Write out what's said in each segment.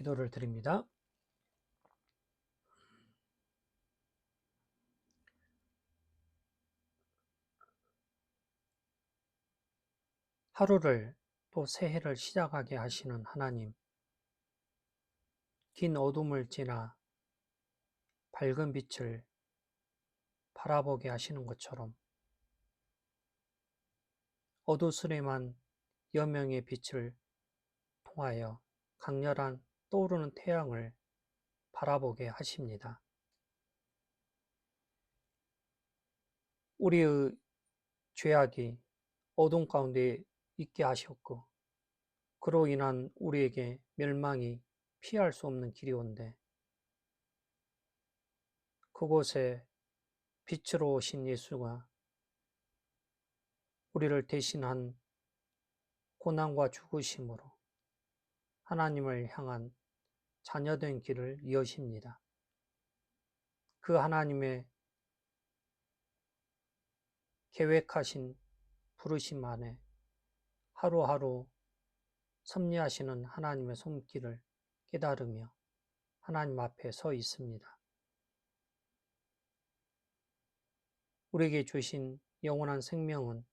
기도를 드립니다. 하루를 또 새해를 시작하게 하시는 하나님, 긴 어둠을 지나 밝은 빛을 바라보게 하시는 것처럼 어두스레만 여명의 빛을 통하여 강렬한 떠오르는 태양을 바라보게 하십니다. 우리의 죄악이 어둠 가운데 있게 하셨고, 그로 인한 우리에게 멸망이 피할 수 없는 길이 온데, 그곳에 빛으로 오신 예수가 우리를 대신한 고난과 죽으심으로 하나님을 향한 자녀된 길을 여십니다. 그 하나님의 계획하신 부르심 안에 하루하루 섭리하시는 하나님의 손길을 깨달으며 하나님 앞에 서 있습니다. 우리에게 주신 영원한 생명은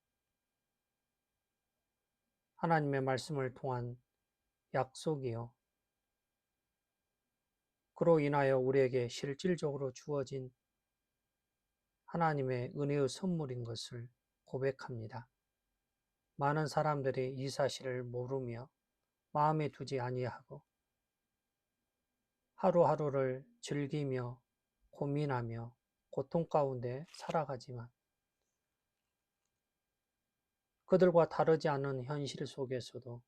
하나님의 말씀을 통한 약속이요, 그로 인하여 우리에게 실질적으로 주어진 하나님의 은혜의 선물인 것을 고백합니다. 많은 사람들이 이 사실을 모르며 마음에 두지 아니하고 하루하루를 즐기며 고민하며 고통 가운데 살아가지만, 그들과 다르지 않은 현실 속에서도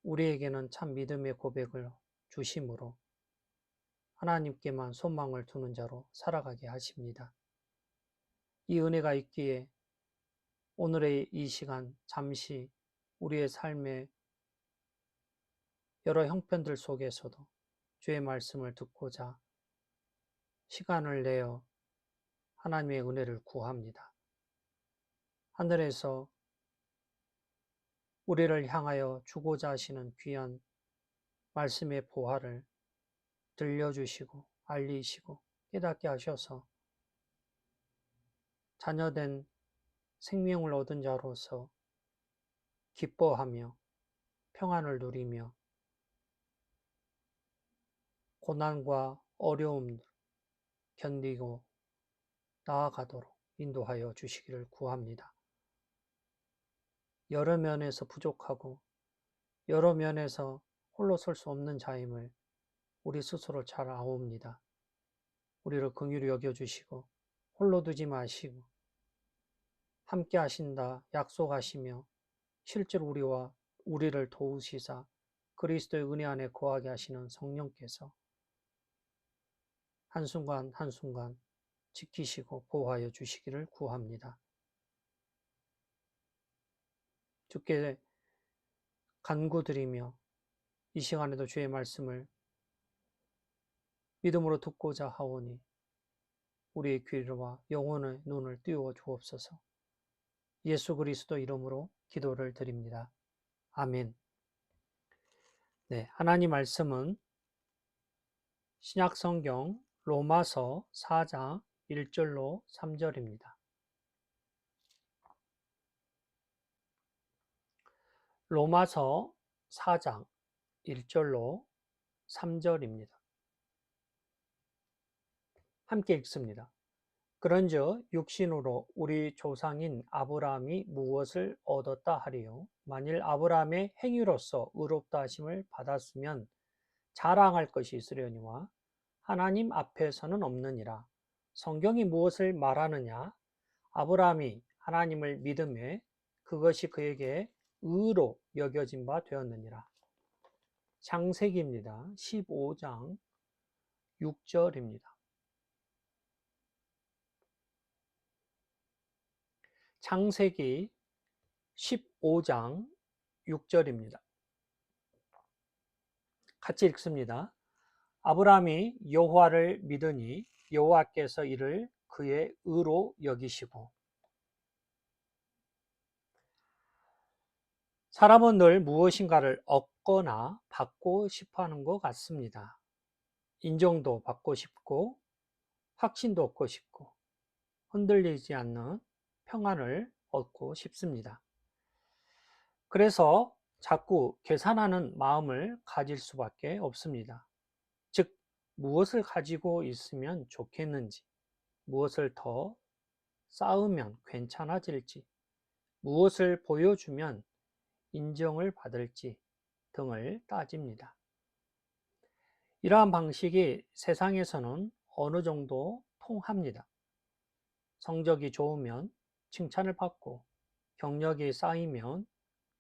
우리에게는 참 믿음의 고백을 주심으로 하나님께만 소망을 두는 자로 살아가게 하십니다. 이 은혜가 있기에 오늘의 이 시간 잠시 우리의 삶의 여러 형편들 속에서도 주의 말씀을 듣고자 시간을 내어 하나님의 은혜를 구합니다. 하늘에서 우리를 향하여 주고자 하시는 귀한 말씀의 보화를 들려주시고 알리시고 깨닫게 하셔서 자녀된 생명을 얻은 자로서 기뻐하며 평안을 누리며 고난과 어려움을 견디고 나아가도록 인도하여 주시기를 구합니다. 여러 면에서 부족하고 여러 면에서 홀로 설 수 없는 자임을 우리 스스로 잘 아옵니다. 우리를 긍휼히 여겨주시고 홀로 두지 마시고 함께 하신다 약속하시며 실제로 우리를 도우시사 그리스도의 은혜 안에 거하게 하시는 성령께서 한순간 한순간 지키시고 보호하여 주시기를 구합니다. 주께 간구드리며 이 시간에도 주의 말씀을 믿음으로 듣고자 하오니 우리의 귀와 영혼의 눈을 띄워 주옵소서. 예수 그리스도 이름으로 기도를 드립니다. 아멘. 네, 하나님 말씀은 신약성경 로마서 4장 1절로 3절입니다. 로마서 4장 1절로 3절입니다. 함께 읽습니다. 그런즉 육신으로 우리 조상인 아브라함이 무엇을 얻었다 하리요? 만일 아브라함의 행위로서 의롭다 하심을 받았으면 자랑할 것이 있으려니와 하나님 앞에서는 없느니라. 성경이 무엇을 말하느냐? 아브라함이 하나님을 믿음에 그것이 그에게 의로 여겨진 바 되었느니라. 창세기입니다. 15장 6절입니다. 창세기 15장 6절입니다. 같이 읽습니다. 아브라함이 여호와를 믿으니 여호와께서 이를 그의 의로 여기시고. 사람은 늘 무엇인가를 받거나 받고 싶어 하는 것 같습니다. 인정도 받고 싶고, 확신도 얻고 싶고, 흔들리지 않는 평안을 얻고 싶습니다. 그래서 자꾸 계산하는 마음을 가질 수밖에 없습니다. 즉, 무엇을 가지고 있으면 좋겠는지, 무엇을 더 쌓으면 괜찮아질지, 무엇을 보여주면 인정을 받을지 등을 따집니다. 이러한 방식이 세상에서는 어느 정도 통합니다. 성적이 좋으면 칭찬을 받고, 경력이 쌓이면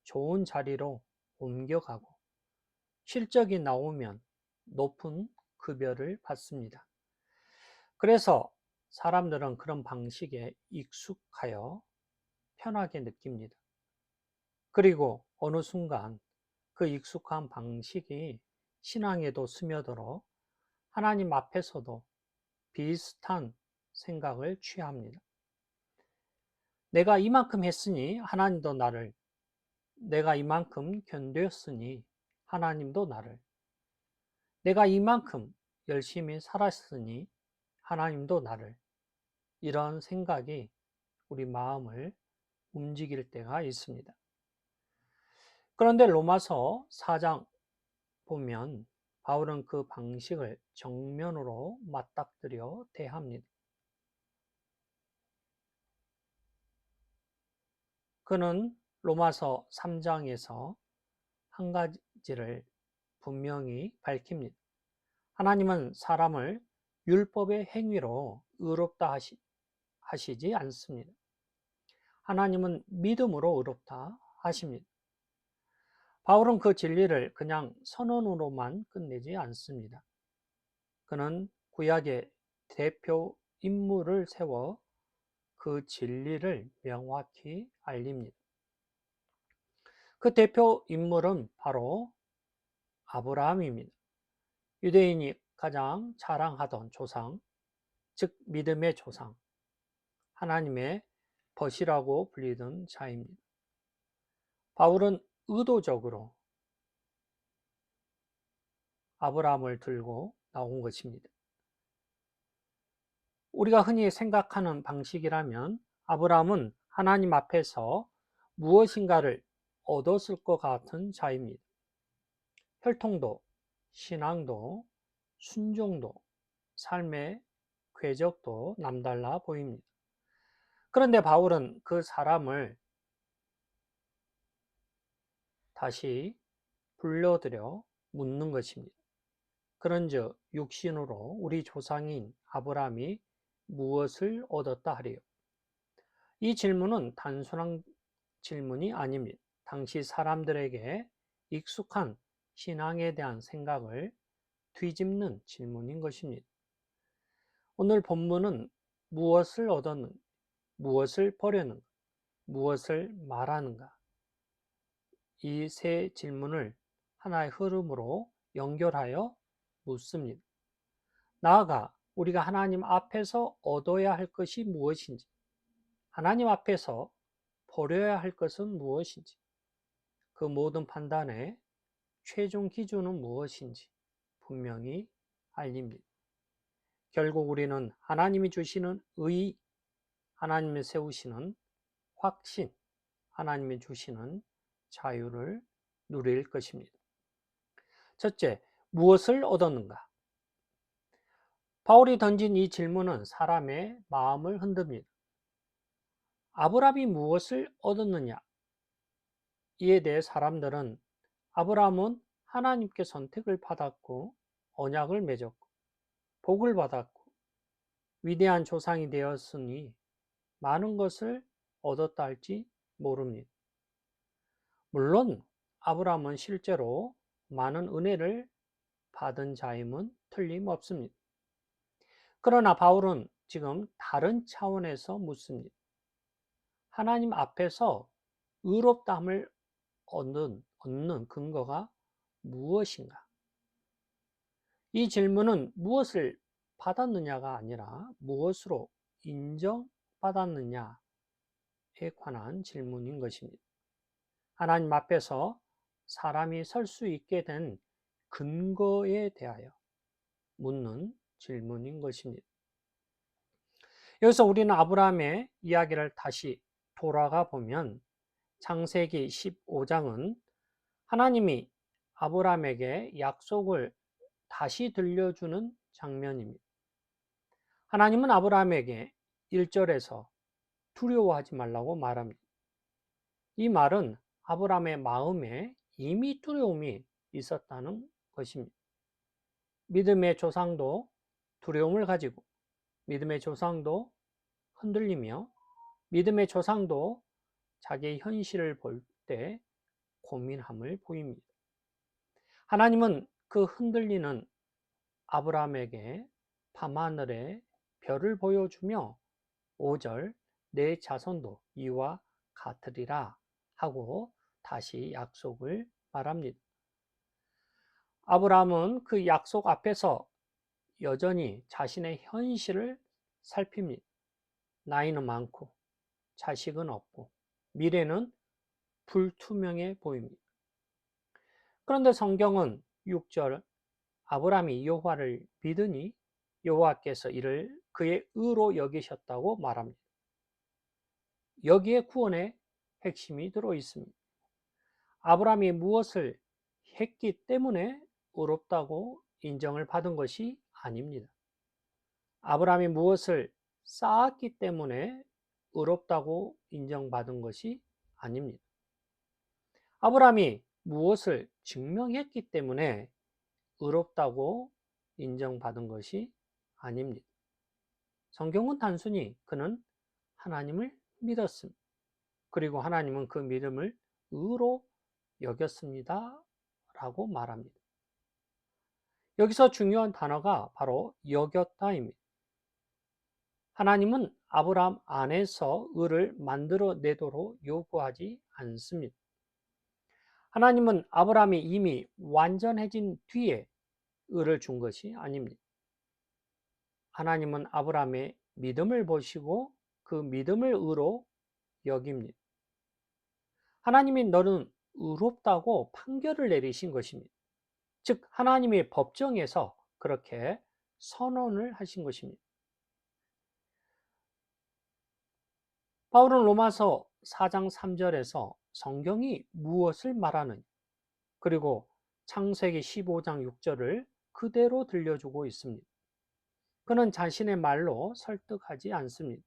좋은 자리로 옮겨가고, 실적이 나오면 높은 급여를 받습니다. 그래서 사람들은 그런 방식에 익숙하여 편하게 느낍니다. 그리고 어느 순간 그 익숙한 방식이 신앙에도 스며들어 하나님 앞에서도 비슷한 생각을 취합니다. 내가 이만큼 했으니 하나님도 나를, 내가 이만큼 견뎠으니 하나님도 나를, 내가 이만큼 열심히 살았으니 하나님도 나를, 이런 생각이 우리 마음을 움직일 때가 있습니다. 그런데 로마서 4장 보면 바울은 그 방식을 정면으로 맞닥뜨려 대합니다. 그는 로마서 3장에서 한 가지를 분명히 밝힙니다. 하나님은 사람을 율법의 행위로 의롭다 하시지 않습니다. 하나님은 믿음으로 의롭다 하십니다. 바울은 그 진리를 그냥 선언으로만 끝내지 않습니다. 그는 구약의 대표 인물을 세워 그 진리를 명확히 알립니다. 그 대표 인물은 바로 아브라함입니다. 유대인이 가장 자랑하던 조상, 즉 믿음의 조상, 하나님의 벗이라고 불리던 자입니다. 바울은 의도적으로 아브라함을 들고 나온 것입니다. 우리가 흔히 생각하는 방식이라면 아브라함은 하나님 앞에서 무엇인가를 얻었을 것 같은 자입니다. 혈통도, 신앙도, 순종도, 삶의 궤적도 남달라 보입니다. 그런데 바울은 그 사람을 다시 불러들여 묻는 것입니다. 그런즉 육신으로 우리 조상인 아브라함이 무엇을 얻었다 하리요? 이 질문은 단순한 질문이 아닙니다. 당시 사람들에게 익숙한 신앙에 대한 생각을 뒤집는 질문인 것입니다. 오늘 본문은 무엇을 얻었는가, 무엇을 버렸는가, 무엇을 말하는가, 이 세 질문을 하나의 흐름으로 연결하여 묻습니다. 나아가 우리가 하나님 앞에서 얻어야 할 것이 무엇인지, 하나님 앞에서 버려야 할 것은 무엇인지, 그 모든 판단의 최종 기준은 무엇인지 분명히 알립니다. 결국 우리는 하나님이 주시는 의, 하나님이 세우시는 확신, 하나님이 주시는 자유를 누릴 것입니다. 첫째, 무엇을 얻었는가? 바울이 던진 이 질문은 사람의 마음을 흔듭니다. 아브라함이 무엇을 얻었느냐? 이에 대해 사람들은 아브라함은 하나님께 선택을 받았고 언약을 맺었고 복을 받았고 위대한 조상이 되었으니 많은 것을 얻었다 할지 모릅니다. 물론 아브라함은 실제로 많은 은혜를 받은 자임은 틀림없습니다. 그러나 바울은 지금 다른 차원에서 묻습니다. 하나님 앞에서 의롭다함을 얻는 근거가 무엇인가? 이 질문은 무엇을 받았느냐가 아니라 무엇으로 인정받았느냐에 관한 질문인 것입니다. 하나님 앞에서 사람이 설 수 있게 된 근거에 대하여 묻는 질문인 것입니다. 여기서 우리는 아브라함의 이야기를 다시 돌아가 보면 창세기 15장은 하나님이 아브라함에게 약속을 다시 들려주는 장면입니다. 하나님은 아브라함에게 1절에서 두려워하지 말라고 말합니다. 이 말은 아브라함의 마음에 이미 두려움이 있었다는 것입니다. 믿음의 조상도 두려움을 가지고, 믿음의 조상도 흔들리며, 믿음의 조상도 자기의 현실을 볼 때 고민함을 보입니다. 하나님은 그 흔들리는 아브라함에게 밤하늘의 별을 보여주며 5절 내 자손도 이와 같으리라 하고 다시 약속을 말합니다. 아브라함은 그 약속 앞에서 여전히 자신의 현실을 살핍니다. 나이는 많고 자식은 없고 미래는 불투명해 보입니다. 그런데 성경은 6절 아브라함이 여호와를 믿으니 여호와께서 이를 그의 의로 여기셨다고 말합니다. 여기에 구원의 핵심이 들어 있습니다. 아브라함이 무엇을 했기 때문에 의롭다고 인정을 받은 것이 아닙니다. 아브라함이 무엇을 쌓았기 때문에 의롭다고 인정받은 것이 아닙니다. 아브라함이 무엇을 증명했기 때문에 의롭다고 인정받은 것이 아닙니다. 성경은 단순히 그는 하나님을 믿었습니다. 그리고 하나님은 그 믿음을 의로 여겼습니다. 라고 말합니다. 여기서 중요한 단어가 바로 여겼다입니다. 하나님은 아브라함 안에서 의를 만들어내도록 요구하지 않습니다. 하나님은 아브라함이 이미 완전해진 뒤에 의를 준 것이 아닙니다. 하나님은 아브라함의 믿음을 보시고 그 믿음을 의로 여깁니다. 하나님이 너는 의롭다고 판결을 내리신 것입니다. 즉 하나님의 법정에서 그렇게 선언을 하신 것입니다. 바울은 로마서 4장 3절에서 성경이 무엇을 말하느냐, 그리고 창세기 15장 6절을 그대로 들려주고 있습니다. 그는 자신의 말로 설득하지 않습니다.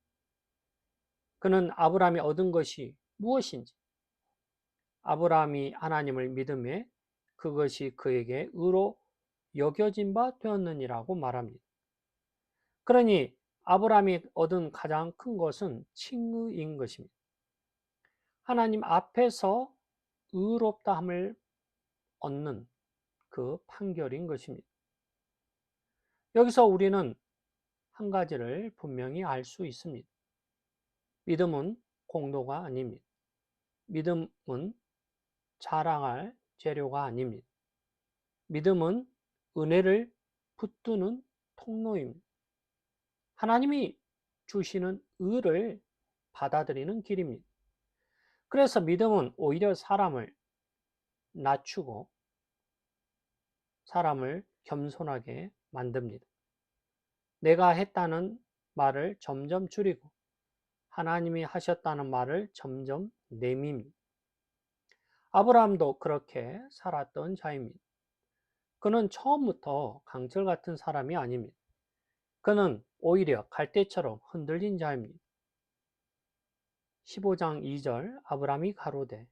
그는 아브라함이 얻은 것이 무엇인지, 아브라함이 하나님을 믿음에 그것이 그에게 의로 여겨진 바 되었느니라고 말합니다. 그러니 아브라함이 얻은 가장 큰 것은 칭의인 것입니다. 하나님 앞에서 의롭다함을 얻는 그 판결인 것입니다. 여기서 우리는 한 가지를 분명히 알 수 있습니다. 믿음은 공로가 아닙니다. 믿음은 자랑할 재료가 아닙니다. 믿음은 은혜를 붙드는 통로입니다. 하나님이 주시는 의를 받아들이는 길입니다. 그래서 믿음은 오히려 사람을 낮추고 사람을 겸손하게 만듭니다. 내가 했다는 말을 점점 줄이고 하나님이 하셨다는 말을 점점 내밉니다. 아브라함도 그렇게 살았던 자입니다. 그는 처음부터 강철 같은 사람이 아닙니다. 그는 오히려 갈대처럼 흔들린 자입니다. 15장 2절 아브라함이 가로되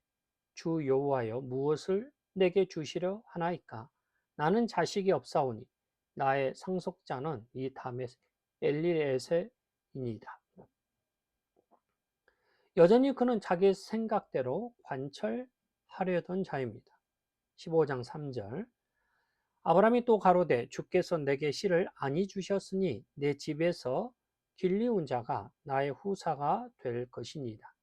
주 여호와여 무엇을 내게 주시려 하나이까? 나는 자식이 없사오니 나의 상속자는 이 다메 엘리에셀이니이다. 여전히 그는 자기 생각대로 관철하려던 자입니다. 15장 3절 아브라함이 또 가로되 주께서 내게 씨를 아니 주셨으니 내 집에서 길리운 자가 나의 후사가 될 것이니이다.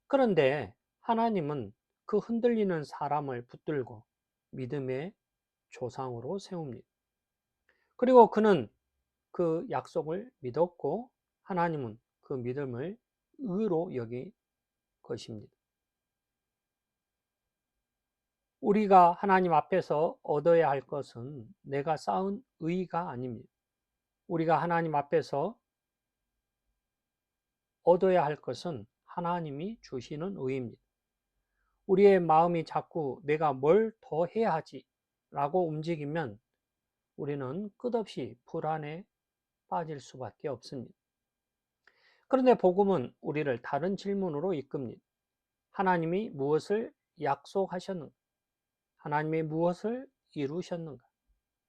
그런데 하나님은 그 흔들리는 사람을 붙들고 믿음의 조상으로 세웁니다. 그리고 그는 그 약속을 믿었고 하나님은 그 믿음을 의로 여긴 것입니다. 우리가 하나님 앞에서 얻어야 할 것은 내가 쌓은 의가 아닙니다. 우리가 하나님 앞에서 얻어야 할 것은 하나님이 주시는 의입니다. 우리의 마음이 자꾸 내가 뭘 더 해야 하지 라고 움직이면 우리는 끝없이 불안에 빠질 수밖에 없습니다. 그런데 복음은 우리를 다른 질문으로 이끕니다. 하나님이 무엇을 약속하셨는가? 하나님이 무엇을 이루셨는가?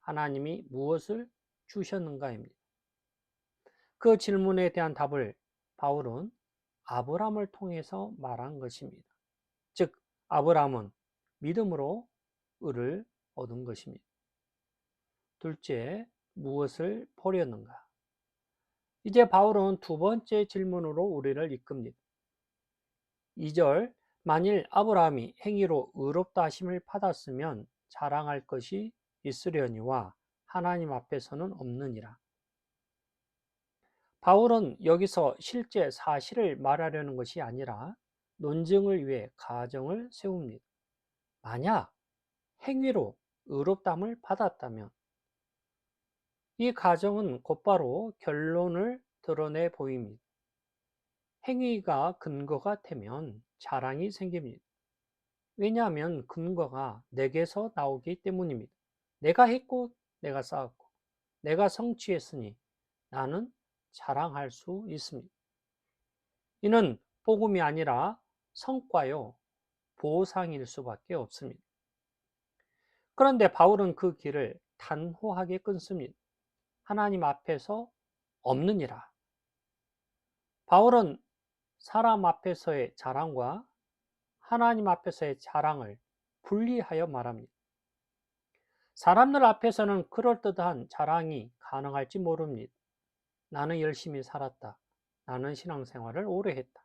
하나님이 무엇을 주셨는가입니다. 그 질문에 대한 답을 바울은 아브라함을 통해서 말한 것입니다. 즉, 아브라함은 믿음으로 의를 얻은 것입니다. 둘째, 무엇을 버렸는가? 이제 바울은 두 번째 질문으로 우리를 이끕니다. 2절, 만일 아브라함이 행위로 의롭다 하심을 받았으면 자랑할 것이 있으려니와 하나님 앞에서는 없느니라. 바울은 여기서 실제 사실을 말하려는 것이 아니라 논증을 위해 가정을 세웁니다. 만약 행위로 의롭다함을 받았다면 이 가정은 곧바로 결론을 드러내 보입니다. 행위가 근거가 되면 자랑이 생깁니다. 왜냐하면 근거가 내게서 나오기 때문입니다. 내가 했고 내가 쌓았고 내가 성취했으니 나는 자랑할 수 있습니다. 이는 복음이 아니라 성과요, 보상일 수밖에 없습니다. 그런데 바울은 그 길을 단호하게 끊습니다. 하나님 앞에서 없느니라. 바울은 사람 앞에서의 자랑과 하나님 앞에서의 자랑을 분리하여 말합니다. 사람들 앞에서는 그럴듯한 자랑이 가능할지 모릅니다. 나는 열심히 살았다. 나는 신앙생활을 오래 했다.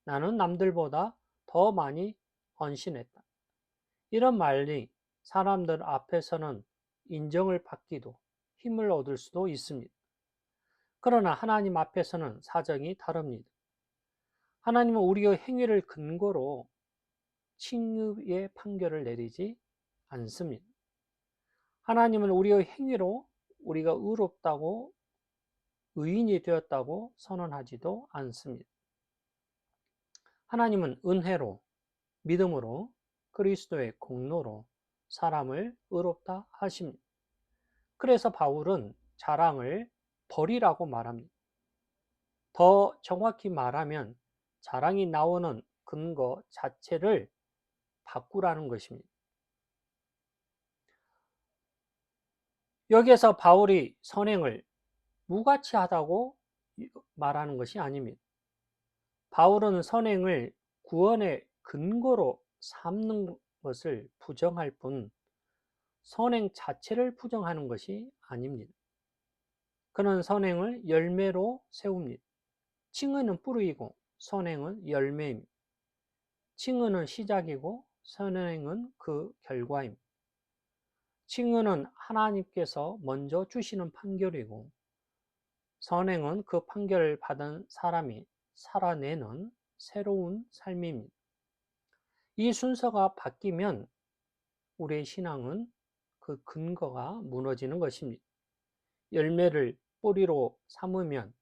나는 남들보다 더 많이 헌신했다. 이런 말이 사람들 앞에서는 인정을 받기도 힘을 얻을 수도 있습니다. 그러나 하나님 앞에서는 사정이 다릅니다. 하나님은 우리의 행위를 근거로 칭의의 판결을 내리지 않습니다. 하나님은 우리의 행위로 우리가 의롭다고 의인이 되었다고 선언하지도 않습니다. 하나님은 은혜로, 믿음으로, 그리스도의 공로로 사람을 의롭다 하십니다. 그래서 바울은 자랑을 버리라고 말합니다. 더 정확히 말하면 자랑이 나오는 근거 자체를 바꾸라는 것입니다. 여기에서 바울이 선행을 무가치하다고 말하는 것이 아닙니다. 바울은 선행을 구원의 근거로 삼는 것을 부정할 뿐 선행 자체를 부정하는 것이 아닙니다. 그는 선행을 열매로 세웁니다. 칭의는 뿌리이고 선행은 열매입니다. 칭의는 시작이고 선행은 그 결과입니다. 칭의는 하나님께서 먼저 주시는 판결이고 선행은 그 판결을 받은 사람이 살아내는 새로운 삶입니다. 이 순서가 바뀌면 우리의 신앙은 그 근거가 무너지는 것입니다. 열매를 뿌리로 삼으면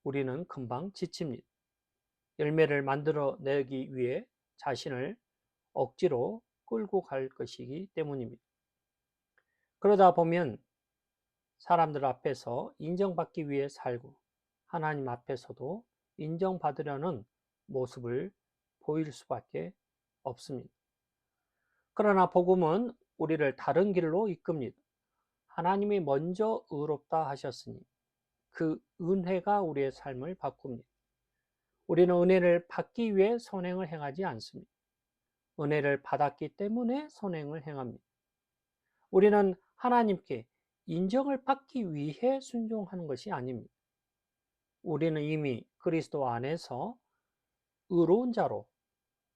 우리는 금방 지칩니다. 열매를 만들어내기 위해 자신을 억지로 끌고 갈 것이기 때문입니다. 그러다 보면 사람들 앞에서 인정받기 위해 살고 하나님 앞에서도 인정받으려는 모습을 보일 수밖에 없습니다. 그러나 복음은 우리를 다른 길로 이끕니다. 하나님이 먼저 의롭다 하셨으니 그 은혜가 우리의 삶을 바꿉니다. 우리는 은혜를 받기 위해 선행을 행하지 않습니다. 은혜를 받았기 때문에 선행을 행합니다. 우리는 하나님께 인정을 받기 위해 순종하는 것이 아닙니다. 우리는 이미 그리스도 안에서 의로운 자로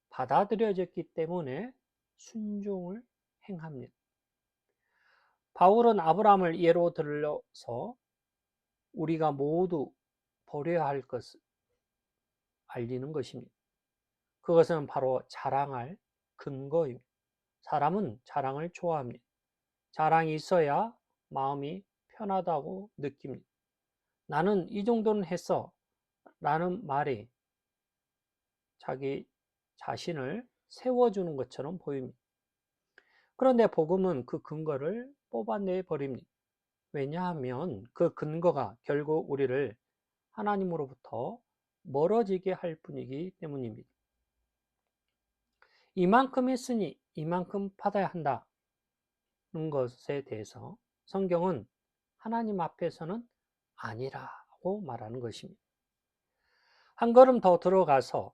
받아들여졌기 때문에 순종을 행합니다. 바울은 아브라함을 예로 들어서 우리가 모두 버려야 할 것을 알리는 것입니다. 그것은 바로 자랑할 근거입니다. 사람은 자랑을 좋아합니다. 자랑이 있어야 마음이 편하다고 느낍니다. 나는 이 정도는 했어 라는 말이 자기 자신을 세워주는 것처럼 보입니다. 그런데 복음은 그 근거를 뽑아내 버립니다. 왜냐하면 그 근거가 결국 우리를 하나님으로부터 멀어지게 할 뿐이기 때문입니다. 이만큼 했으니 이만큼 받아야 한다는 것에 대해서 성경은 하나님 앞에서는 아니라고 말하는 것입니다. 한 걸음 더 들어가서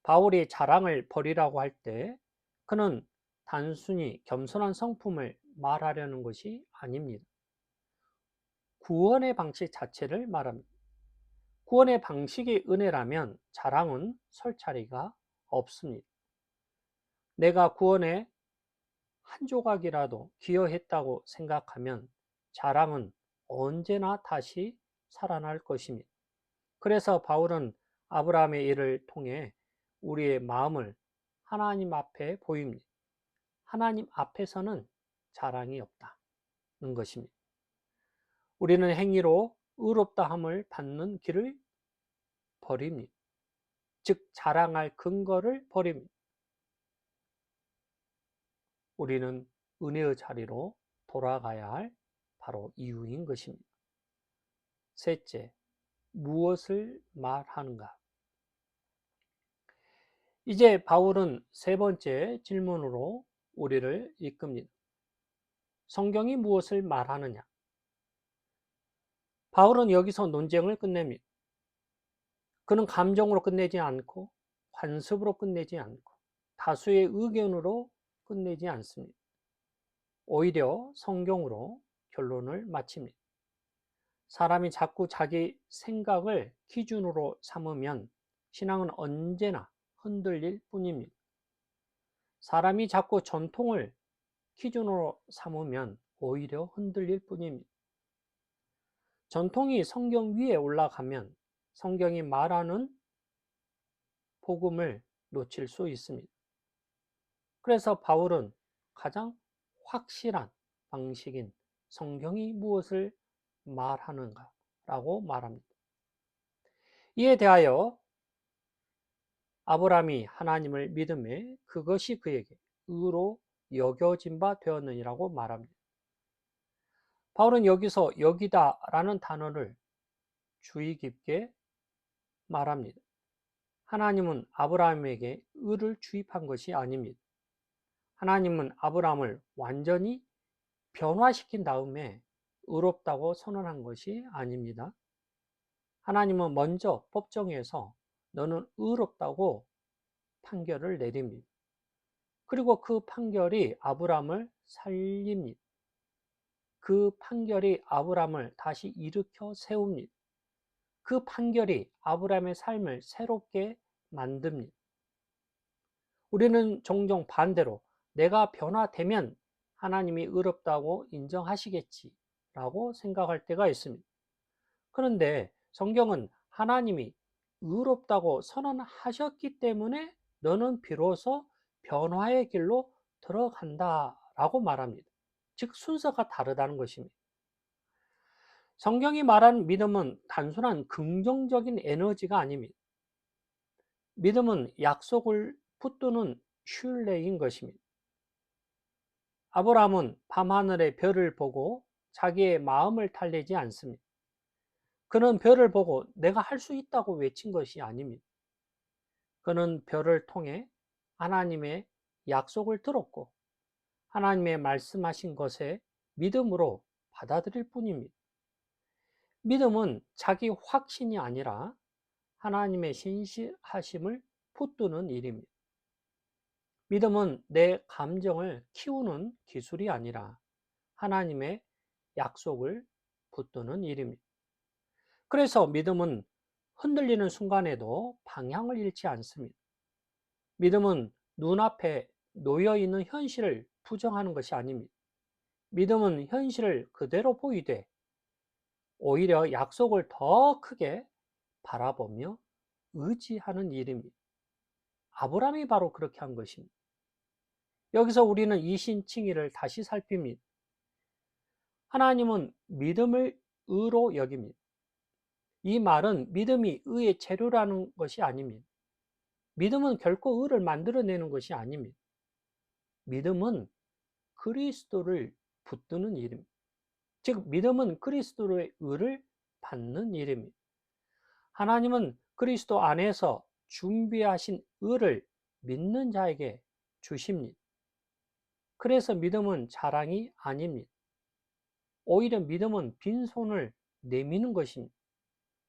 바울이 자랑을 버리라고 할 때 그는 단순히 겸손한 성품을 말하려는 것이 아닙니다. 구원의 방식 자체를 말합니다. 구원의 방식이 은혜라면 자랑은 설 자리가 없습니다. 내가 구원에 한 조각이라도 기여했다고 생각하면 자랑은 언제나 다시 살아날 것입니다. 그래서 바울은 아브라함의 일을 통해 우리의 마음을 하나님 앞에 보입니다. 하나님 앞에서는 자랑이 없다는 것입니다. 우리는 행위로 의롭다함을 받는 길을 버립니다. 즉 자랑할 근거를 버립니다. 우리는 은혜의 자리로 돌아가야 할 바로 이유인 것입니다. 셋째, 무엇을 말하는가? 이제 바울은 세 번째 질문으로 우리를 이끕니다. 성경이 무엇을 말하느냐? 바울은 여기서 논쟁을 끝냅니다. 그는 감정으로 끝내지 않고 관습으로 끝내지 않고 다수의 의견으로 끝내지 않습니다. 오히려 성경으로 결론을 마칩니다. 사람이 자꾸 자기 생각을 기준으로 삼으면 신앙은 언제나 흔들릴 뿐입니다. 사람이 자꾸 전통을 기준으로 삼으면 오히려 흔들릴 뿐입니다. 전통이 성경 위에 올라가면 성경이 말하는 복음을 놓칠 수 있습니다. 그래서 바울은 가장 확실한 방식인 성경이 무엇을 말하는가라고 말합니다. 이에 대하여 아브라함이 하나님을 믿음에 그것이 그에게 의로 여겨진 바 되었느니라고 말합니다. 바울은 여기서 여기다라는 단어를 주의 깊게 말합니다. 하나님은 아브라함에게 의를 주입한 것이 아닙니다. 하나님은 아브라함을 완전히 변화시킨 다음에 의롭다고 선언한 것이 아닙니다. 하나님은 먼저 법정에서 너는 의롭다고 판결을 내립니다. 그리고 그 판결이 아브라함을 살립니다. 그 판결이 아브라함을 다시 일으켜 세웁니다. 그 판결이 아브라함의 삶을 새롭게 만듭니다. 우리는 종종 반대로 내가 변화되면 하나님이 의롭다고 인정하시겠지라고 생각할 때가 있습니다. 그런데 성경은 하나님이 의롭다고 선언하셨기 때문에 너는 비로소 변화의 길로 들어간다라고 말합니다. 즉 순서가 다르다는 것입니다. 성경이 말하는 믿음은 단순한 긍정적인 에너지가 아닙니다. 믿음은 약속을 붙드는 신뢰인 것입니다. 아브라함은 밤하늘의 별을 보고 자기의 마음을 달래지 않습니다. 그는 별을 보고 내가 할 수 있다고 외친 것이 아닙니다. 그는 별을 통해 하나님의 약속을 들었고 하나님의 말씀하신 것에 믿음으로 받아들일 뿐입니다. 믿음은 자기 확신이 아니라 하나님의 신실하심을 붙드는 일입니다. 믿음은 내 감정을 키우는 기술이 아니라 하나님의 약속을 붙드는 일입니다. 그래서 믿음은 흔들리는 순간에도 방향을 잃지 않습니다. 믿음은 눈앞에 놓여 있는 현실을 부정하는 것이 아닙니다. 믿음은 현실을 그대로 보이되 오히려 약속을 더 크게 바라보며 의지하는 일입니다. 아브라함이 바로 그렇게 한 것입니다. 여기서 우리는 이신칭의를 다시 살핍니다. 하나님은 믿음을 의로 여깁니다. 이 말은 믿음이 의의 재료라는 것이 아닙니다. 믿음은 결코 의를 만들어내는 것이 아닙니다. 믿음은 그리스도를 붙드는 일입니다. 즉 믿음은 그리스도의 의를 받는 일입니다. 하나님은 그리스도 안에서 준비하신 의를 믿는 자에게 주십니다. 그래서 믿음은 자랑이 아닙니다. 오히려 믿음은 빈손을 내미는 것입니다.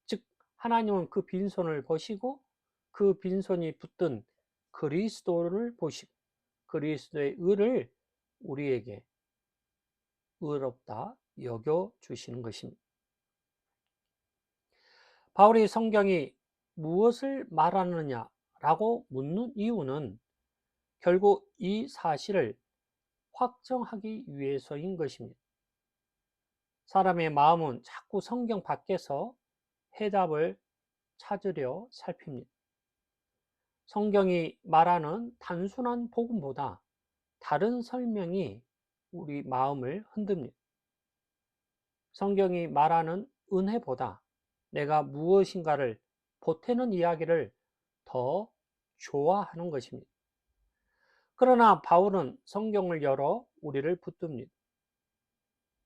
즉 하나님은 그 빈손을 보시고 그 빈손이 붙든 그리스도를 보시고 그리스도의 의를 우리에게 의롭다 여겨 주시는 것입니다. 바울이 성경이 무엇을 말하느냐라고 묻는 이유는 결국 이 사실을 확정하기 위해서인 것입니다. 사람의 마음은 자꾸 성경 밖에서 해답을 찾으려 살핍니다. 성경이 말하는 단순한 복음보다 다른 설명이 우리 마음을 흔듭니다. 성경이 말하는 은혜보다 내가 무엇인가를 보태는 이야기를 더 좋아하는 것입니다. 그러나 바울은 성경을 열어 우리를 붙듭니다.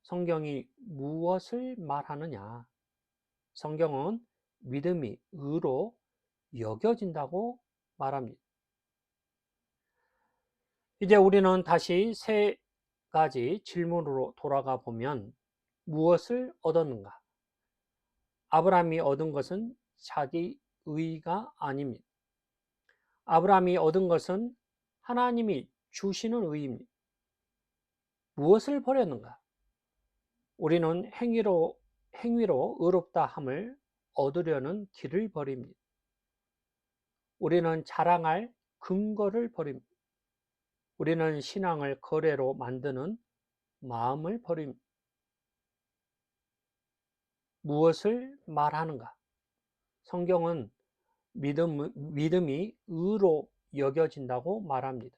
성경이 무엇을 말하느냐? 성경은 믿음이 의로 여겨진다고 말합니다. 이제 우리는 다시 세 가지 질문으로 돌아가 보면 무엇을 얻었는가? 아브라함이 얻은 것은 자기 의가 아닙니다. 아브라함이 얻은 것은 하나님이 주시는 의입니다. 무엇을 버렸는가? 우리는 행위로 의롭다 함을 얻으려는 길을 버립니다. 우리는 자랑할 근거를 버립니다. 우리는 신앙을 거래로 만드는 마음을 버립니다. 무엇을 말하는가? 성경은 믿음이 의로 여겨진다고 말합니다.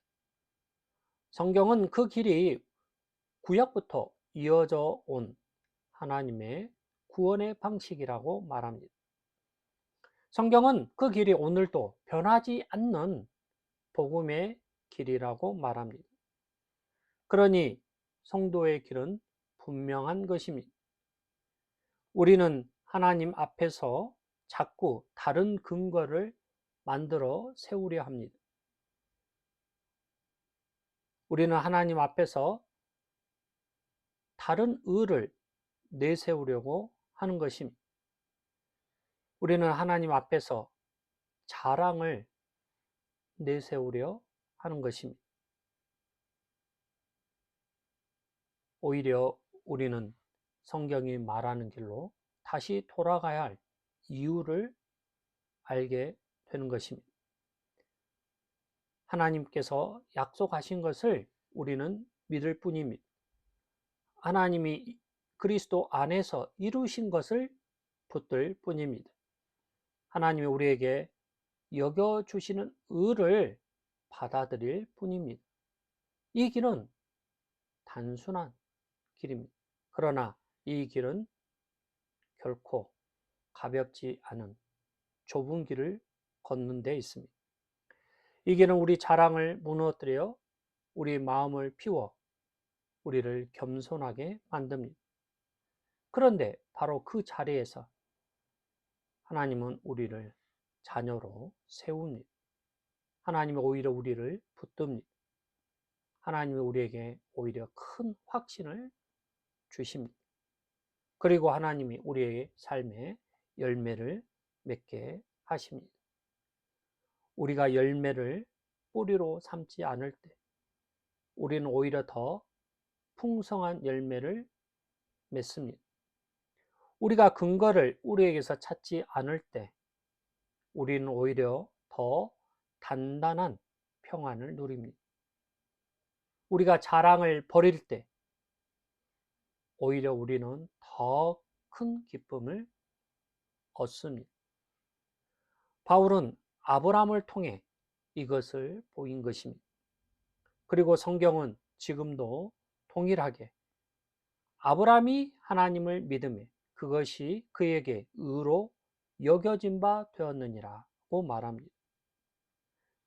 성경은 그 길이 구약부터 이어져 온 하나님의 구원의 방식이라고 말합니다. 성경은 그 길이 오늘도 변하지 않는 복음의 길이라고 말합니다. 그러니 성도의 길은 분명한 것입니다. 우리는 하나님 앞에서 자꾸 다른 근거를 만들어 세우려 합니다. 우리는 하나님 앞에서 다른 의를 내세우려고 하는 것입니다. 우리는 하나님 앞에서 자랑을 내세우려 하는 것입니다. 오히려 우리는 성경이 말하는 길로 다시 돌아가야 할 이유를 알게 되는 것입니다. 하나님께서 약속하신 것을 우리는 믿을 뿐입니다. 하나님이 그리스도 안에서 이루신 것을 붙들 뿐입니다. 하나님이 우리에게 여겨주시는 의를 받아들일 뿐입니다. 이 길은 단순한 길입니다. 그러나 이 길은 결코 가볍지 않은 좁은 길을 걷는 데 있습니다. 이 길은 우리 자랑을 무너뜨려 우리 마음을 피워 우리를 겸손하게 만듭니다. 그런데 바로 그 자리에서 하나님은 우리를 자녀로 세웁니다. 하나님이 오히려 우리를 붙듭니다. 하나님이 우리에게 오히려 큰 확신을 주십니다. 그리고 하나님이 우리의 삶에 열매를 맺게 하십니다. 우리가 열매를 뿌리로 삼지 않을 때 우리는 오히려 더 풍성한 열매를 맺습니다. 우리가 근거를 우리에게서 찾지 않을 때 우리는 오히려 더 단단한 평안을 누립니다. 우리가 자랑을 버릴 때 오히려 우리는 더 큰 기쁨을 얻습니다. 바울은 아브라함을 통해 이것을 보인 것입니다. 그리고 성경은 지금도 동일하게 아브라함이 하나님을 믿음에 그것이 그에게 의로 여겨진 바 되었느니라고 말합니다.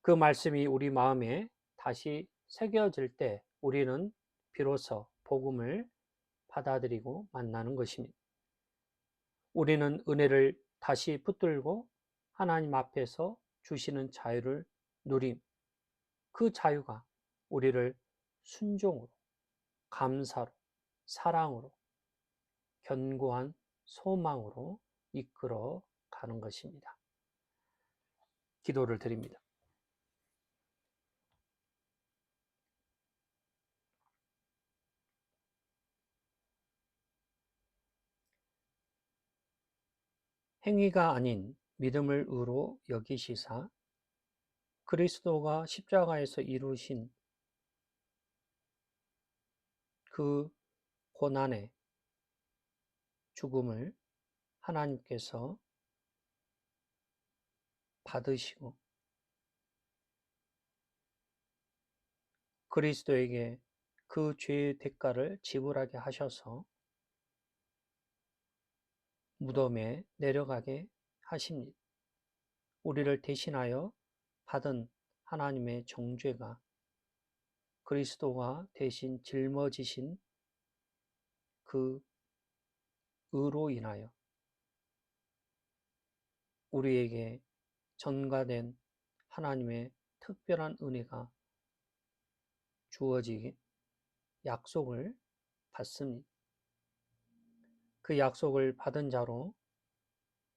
그 말씀이 우리 마음에 다시 새겨질 때 우리는 비로소 복음을 받아들이고 만나는 것입니다. 우리는 은혜를 다시 붙들고 하나님 앞에서 주시는 자유를 누림. 그 자유가 우리를 순종으로, 감사로, 사랑으로, 견고한 소망으로 이끌어 가는 것입니다. 기도를 드립니다. 행위가 아닌 믿음을 의로 여기시사 그리스도가 십자가에서 이루신 그 고난의 죽음을 하나님께서 받으시고 그리스도에게 그 죄의 대가를 지불하게 하셔서 무덤에 내려가게 하십니다. 우리를 대신하여 받은 하나님의 정죄가 그리스도가 대신 짊어지신 그 의로 인하여 우리에게 전가된 하나님의 특별한 은혜가 주어지게 약속을 받습니다. 그 약속을 받은 자로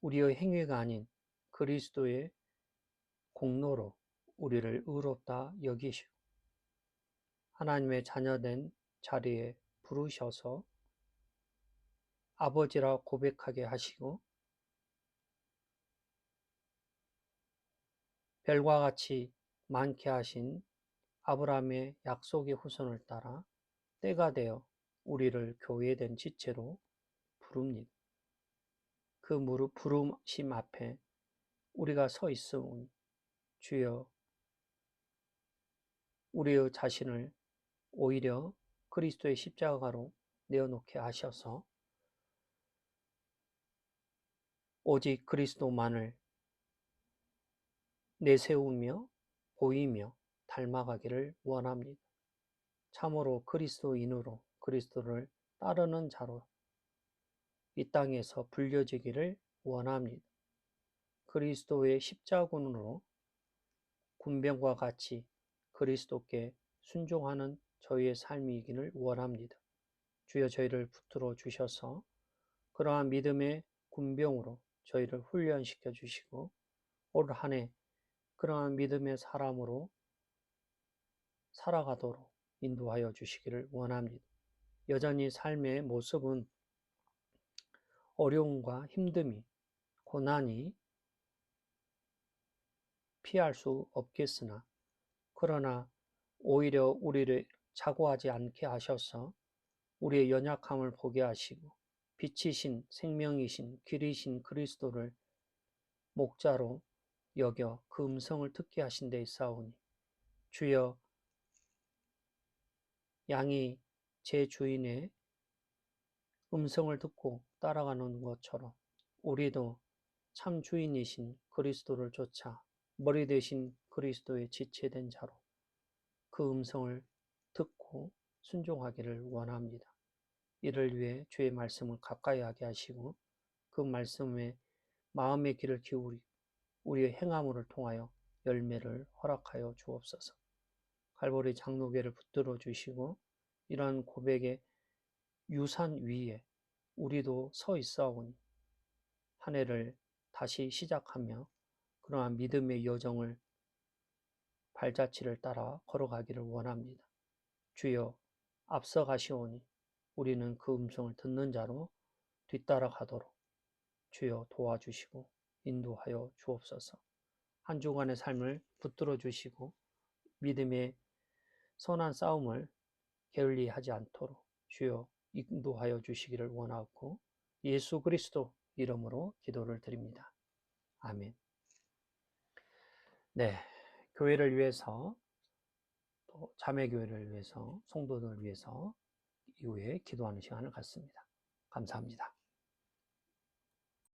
우리의 행위가 아닌 그리스도의 공로로 우리를 의롭다 여기시고 하나님의 자녀된 자리에 부르셔서 아버지라 고백하게 하시고 별과 같이 많게 하신 아브라함의 약속의 후손을 따라 때가 되어 우리를 교회된 지체로 부릅니다. 그 무릎 부르심 앞에 우리가 서 있으니 주여 우리의 자신을 오히려 그리스도의 십자가로 내어놓게 하셔서 오직 그리스도만을 내세우며 보이며 닮아가기를 원합니다. 참으로 그리스도인으로 그리스도를 따르는 자로 이 땅에서 불려지기를 원합니다. 그리스도의 십자군으로 군병과 같이 그리스도께 순종하는 저희의 삶이기를 원합니다. 주여 저희를 붙들어 주셔서 그러한 믿음의 군병으로 저희를 훈련시켜 주시고 올 한 해 그러한 믿음의 사람으로 살아가도록 인도하여 주시기를 원합니다. 여전히 삶의 모습은 어려움과 힘듦이 고난이 피할 수 없겠으나 그러나 오히려 우리를 자고하지 않게 하셔서 우리의 연약함을 보게 하시고 빛이신 생명이신 길이신 그리스도를 목자로 여겨 그 음성을 듣게 하신 데 있사오니 주여 양이 제 주인의 음성을 듣고 따라가는 것처럼 우리도 참 주인이신 그리스도를 쫓아 머리 대신 그리스도의 지체된 자로 그 음성을 듣고 순종하기를 원합니다. 이를 위해 주의 말씀을 가까이 하게 하시고 그 말씀에 마음의 귀를 기울이고 우리의 행함을 통하여 열매를 허락하여 주옵소서. 갈보리 장로교를 붙들어 주시고 이러한 고백의 유산 위에 우리도 서 있사오니 한 해를 다시 시작하며 그러한 믿음의 여정을 발자취를 따라 걸어가기를 원합니다. 주여 앞서 가시오니 우리는 그 음성을 듣는 자로 뒤따라 가도록 주여 도와주시고 인도하여 주옵소서. 한 주간의 삶을 붙들어 주시고 믿음의 선한 싸움을 게을리하지 않도록 주여 인도하여 주시기를 원하고 예수 그리스도 이름으로 기도를 드립니다. 아멘. 네, 교회를 위해서 또 자매교회를 위해서, 성도들을 위해서 이후에 기도하는 시간을 갖습니다. 감사합니다.